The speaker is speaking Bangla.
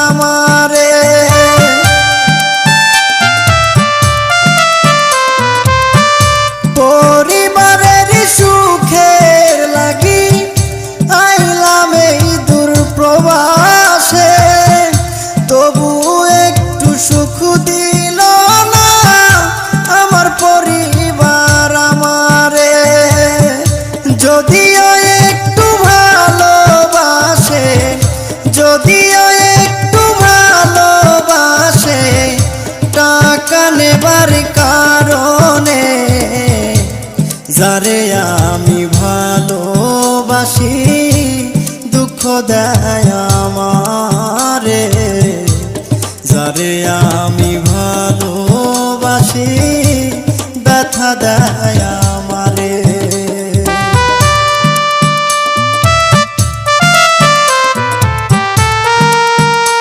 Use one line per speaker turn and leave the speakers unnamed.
আমারে পরিবারের সুখের লাগি আইলাম এই দূর প্রবাসে, তবু একটু সুখ দিল না আমার পরিবার আমারে। যদিও একটু ভালোবাসে, যদিও একটু ভালোবাসে, টাকা নেবার কারণে যারে আমি ভালোবাসি দুঃখ দেয় আমারে, যারে আমি